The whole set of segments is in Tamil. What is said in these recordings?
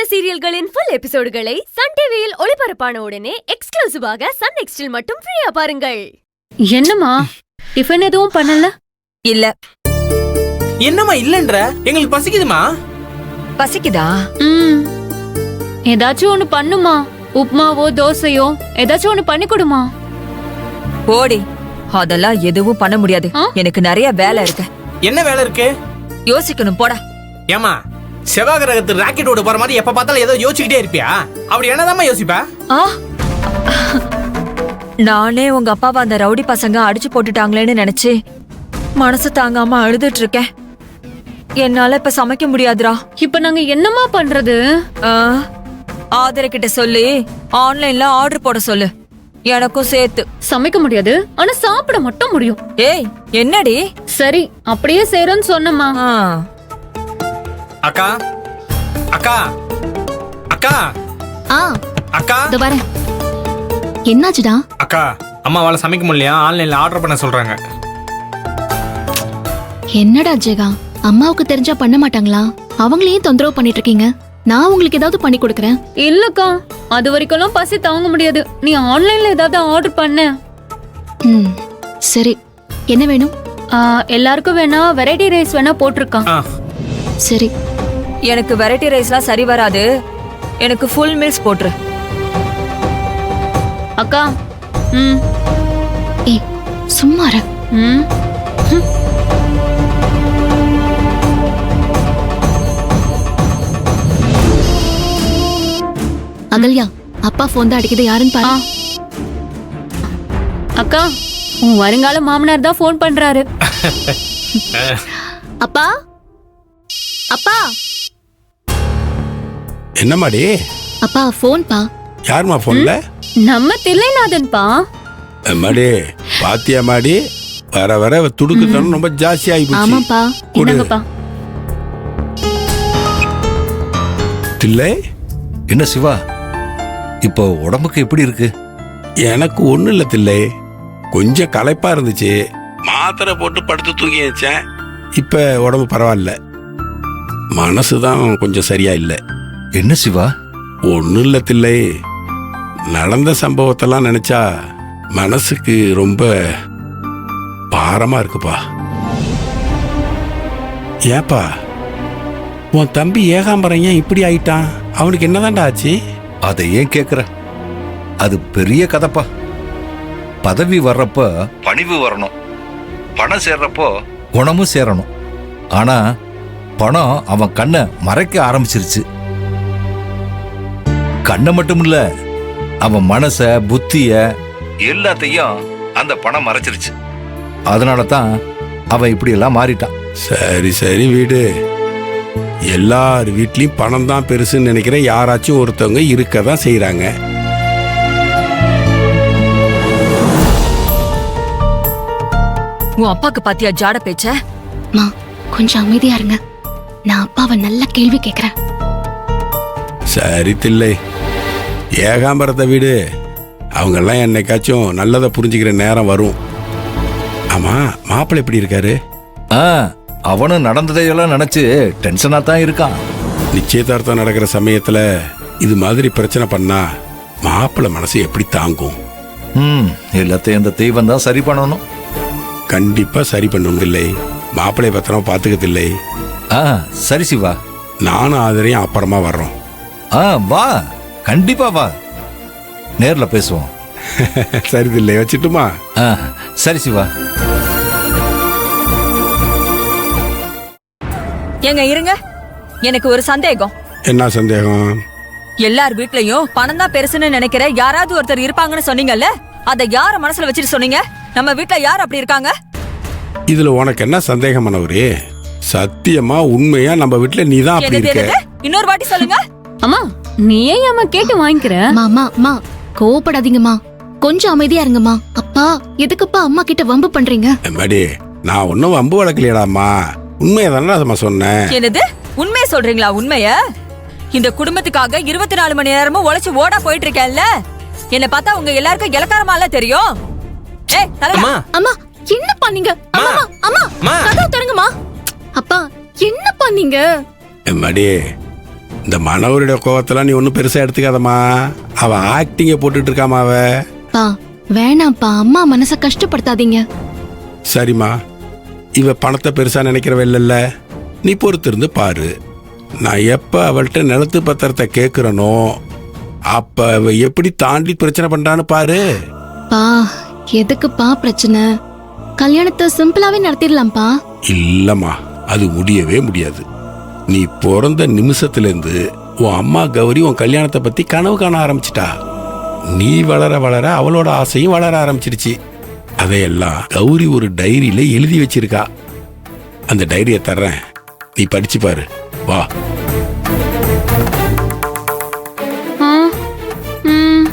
சீரியல்களின் ஃபுல் எபிசோடுகளை சன் டிவியில் ஒளிபரப்பான உடனே எக்ஸ்க்ளூசிவாக சன் நெக்ஸ்டில் மட்டும் ஃப்ரீயா பாருங்கள். என்னம்மா டிஃபன் எதுவும் பண்ணல? இல்ல. என்னம்மா இல்லன்ற? எங்களுக்கு பசிக்குதுமா. பசிக்குதா? ஏதாச்சும் ஒண்ணு பண்ணுமா. உப்மாவோ தோசையோ ஏதாச்சும் ஒண்ணு பண்ணி கொடுமா. ஓடி, அதெல்லாம் எதுவும் பண்ண முடியாது. எனக்கு நிறைய வேலை இருக்கு. என்ன வேலை இருக்கு? யோசிக்கணும் போடா. ஏமா செவ்வாய் கிரகத்துக்கு ராக்கெட் ஓட போற மாதிரி எப்ப பார்த்தாலும் ஏதோ யோசிச்சுக்கிட்டே இருப்பியா? அப்படி என்னதாம்மா யோசிப்பா? நானே உங்க அப்பாவை அந்த ரவுடி பசங்க அடிச்சு போட்டுட்டாங்களேன்னு நினைச்சு மனசு தாங்காம அழுதுட்டு இருக்கேன். என்னால இப்ப சமைக்க முடியாதுடா. இப்ப நாங்க என்னமா பண்றது? ஆதர கிட்ட சொல்லி ஆன்லைன்ல ஆர்டர் போட சொல்லு, எனக்கும் சேர்த்து. சமைக்க முடியாது, ஆனா சாப்பிட மட்டும் முடியும். ஏய் என்னடி? சரி அப்படியே செய்றேன்னு சொன்னமா. அக்கா அக்கா அக்கா அக்கா இதோ வரேன். என்னாச்சுடா? அக்கா அம்மாவால சமைக்க முடியலையா, ஆன்லைன்ல ஆர்டர் பண்ண சொல்றாங்க. என்னடா ஜெகா, அம்மாவுக்கு தெரிஞ்சா பண்ண மாட்டாங்களா? அவங்களையும் தொந்தரவு பண்ணிட்டு இருக்கீங்க. நான் உங்களுக்கு ஏதாவது பண்ணி கொடுக்கறேன். இல்லக்கா, அது வரைக்கும் பசி தாங்க முடியாது. நீ ஆன்லைன்ல ஏதாவது ஆர்டர் பண்ண. சரி, என்ன வேணும்? எல்லாருக்கும் வேணா வெரைட்டி ரைஸ் வேணா போட்டிருக்கான். சரி. எனக்கு வெரைட்டி ரைஸ்லாம் சரி வராது, எனக்கு ஃபுல் மீல்ஸ் போட்டுரு. அக்கா ஏய் சும்மா இரு. அகல்யா, அப்பா போன் தான் அடிக்குது, யாருன்னு பாரு. அக்கா, உன் வருங்கால மாமனார் தான் போன் பண்றாரு. அப்பா அப்பா. என்னமாடி? அப்பா போன் பா. யாருமா போன்ல? நம்ம தில்லைநாதன் பா. மாடி பாத்தியா மாடி, வர வர துடுக்குத்தனம் ரொம்ப ஜாஸ்தி ஆகி போச்சு. ஆமாப்பா. என்னங்கப்பா? தில்லை. என்ன சிவா, இப்போ உடம்புக்கு எப்படி இருக்கு? எனக்கு ஒண்ணும் இல்ல தில்லை, கொஞ்சம் களைப்பா இருந்துச்சு, மாத்திரை போட்டு படுத்து தூங்கி வச்சேன். இப்ப உடம்பு பரவாயில்ல, மனசுதான் கொஞ்சம் சரியா இல்லை. என்ன சிவா? ஒன்னும் இல்ல தில்லை, நடந்த சம்பவத்தெல்லாம் நினைச்சா மனசுக்கு ரொம்ப பாரமா இருக்குப்பா. ஏப்பா உன் தம்பி ஏகாம்பரம் ஏன் இப்படி ஆயிட்டான்? அவனுக்கு என்னதான்டா ஆச்சு? அதை ஏன் கேக்குற? அது பெரிய கதைப்பா. பதவி வர்றப்ப பணிவு வரணும், பணம் சேர்றப்போ குணமும் சேரணும். ஆனா பணம் அவன் கண்ணை மறைக்க ஆரம்பிச்சிருச்சு. கண்ணை மட்டும் இல்ல, அவன் மனச புத்திய எல்லாத்தையும் அந்த பணம் மறைச்சிருச்சு. அதனால தான் அவன் இப்படி எல்லாம் மாறிட்டான். சரி சரி வீடு, எல்லார் வீட்லயும் பணம் தான் பெருசுன்னு நினைக்கிற யாராச்சும் ஒருத்தவங்க இருக்கதான் செய்யறாங்க. உன் அப்பாக்கு பாத்தியா ஜாட பேச்ச? கொஞ்சம் அமைதியா இருங்க, நான் அப்பாவை நல்ல கேள்வி கேக்குறேன். சரி தில்லை, ஏகாம்பரத்தை வீடு, அவங்க எல்லாம் என்னைக்காச்சும் நல்லதை புரிஞ்சுக்கிற நேரம் வரும். ஆமா, மாப்பிள்ளை எப்படி இருக்காரு? அவனும் நடந்ததையெல்லாம் நினைச்சு டென்ஷனா தான் இருக்கான். நிச்சயதார்த்தம் நடக்கிற சமயத்துல இது மாதிரி பிரச்சனை பண்ணா மாப்பிள்ளை மனசு எப்படி தாங்கும்? எல்லாத்தையும் அந்த தெய்வம் தான் சரி பண்ணணும். கண்டிப்பா சரி பண்ணும் இல்லை, மாப்பிள்ளை பத்திரமா பாத்துக்கத்தில்லை. சரி சிவா, நானும் ஆதரையும் அப்புறமா வர்றோம். வா, கண்டிப்பா வா, நேர்ல பேசுவோம். சரி தில்லை, வச்சுட்டுமா? சரி சிவா. ஏங்க இருங்க, எனக்கு ஒரு சந்தேகம். என்ன சந்தேகம்? எல்லார் வீட்லயும் பணம் தான் பெருசுன்னு நினைக்கிற யாராவது ஒருத்தர் இருப்பாங்கன்னு சொன்னீங்கல்ல, அத யார மனசுல வச்சுட்டு சொன்னீங்க? நம்ம வீட்ல யார் அப்படி இருக்காங்க? இதுல உனக்கு என்ன சந்தேகம் மனோரி? சத்தியமா உண்மையா நம்ம வீட்ல நீதான் அப்படி இருக்க. இன்னொரு வாட்டி சொல்லுங்க. அம்மா, நீ ஏன் அம்மா கேட்டு வாங்கிக்கிற? அம்மா கோவப்படாதீங்கம்மா, கொஞ்சம் அமைதியா இருங்கம்மா. அப்பா எதுக்குப்பா அம்மா கிட்ட வம்பு பண்றீங்க? எம்மாடி, நான் ஒன்னும் வம்பு வளர்க்கலையடாமா, உண்மையை தானே சொன்னேன். என்னது உண்மையை சொல்றீங்களா? உண்மைய? இந்த குடும்பத்துக்காக 24 மணி நேரமும் உழைச்சு ஓடா போயிட்டு இருக்கேன்ல, என்ன பார்த்தா உங்க எல்லாருக்கும் இலக்காரமால தெரியும். அம்மா என்ன பண்ணீங்க? அம்மா கதவு திறங்குமா. அப்பா என்ன பண்ணீங்க? எம்மாடி, இந்த மனோருடைய கோவத்தெல்லாம் நீ ஒன்றும் பெருசா எடுத்துக்காதம்மா. அவ ஆக்டிங்க போட்டுட்டு இருக்காமா அவ. பா வேணாம்ப்பா, அம்மா மனச கஷ்டப்படுத்தாதீங்க. சரிம்மா, இவ பணத்தை பெருசா நினைக்கிறவ இல்லைல்ல, நீ பொறுத்திருந்து பாரு. நான் எப்ப அவள்கிட்ட நிலத்து பத்திரத்தை கேட்கிறனோ அப்ப அவ எப்படி தாண்டி பிரச்சனை பண்றான்னு பாரு. பா எதுக்குப்பா பிரச்சனை? கல்யாணத்தை சிம்பிளாவே நடத்திடலாம்ப்பா. இல்லம்மா, அது முடியவே முடியாது. நீ பிறந்த நிமிஷத்துல இருந்து உன் அம்மா கௌரி உன் கல்யாணத்தை பத்தி கனவு காண ஆரம்பிச்சிட்டா. நீ வளர வளர அவளோட ஆசையும் வளர ஆரம்பிச்சிருச்சு. அதையெல்லாம் கௌரி ஒரு டைரியில எழுதி வச்சிருக்கா. அந்த டைரியை தர்றேன், நீ படிச்சு பாரு. வா. ஆ, ம்,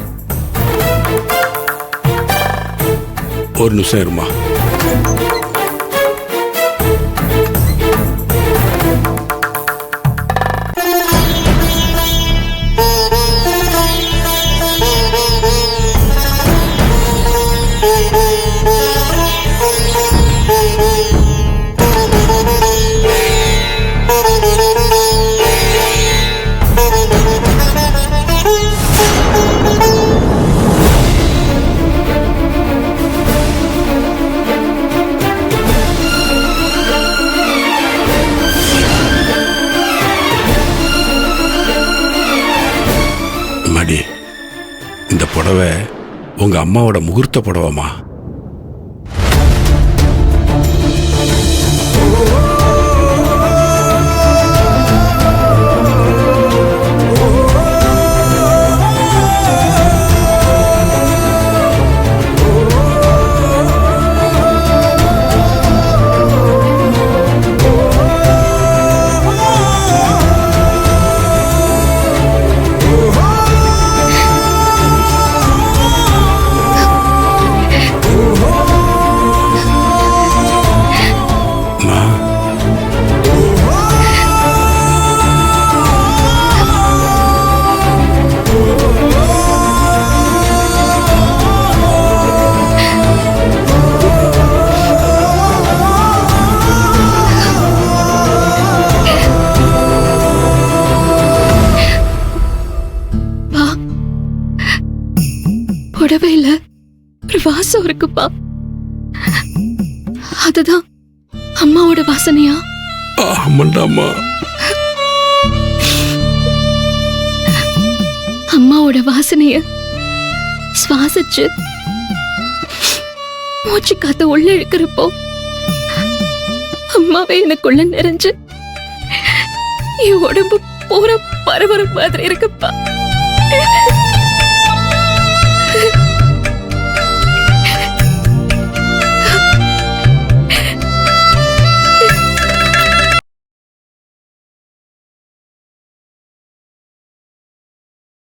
ஒரு நிமிஷம் இருமா. மடி, இந்த புடவை உங்க அம்மாவோட முகூர்த்த புடவைமா. புடவையில ஒரு வாசம் இருக்குப்பா. அதுதான் அம்மாவோட வாசனையா? ஆமாண்டாம்மா. அம்மாவோட வாசனைய சுவாசிச்சு மூச்சு காத்த உள்ள இழுக்கிறப்போ அம்மாவே எனக்குள்ள நிறைஞ்சு என் உடம்பு பூரா பரவர மாதிரி இருக்குப்பா.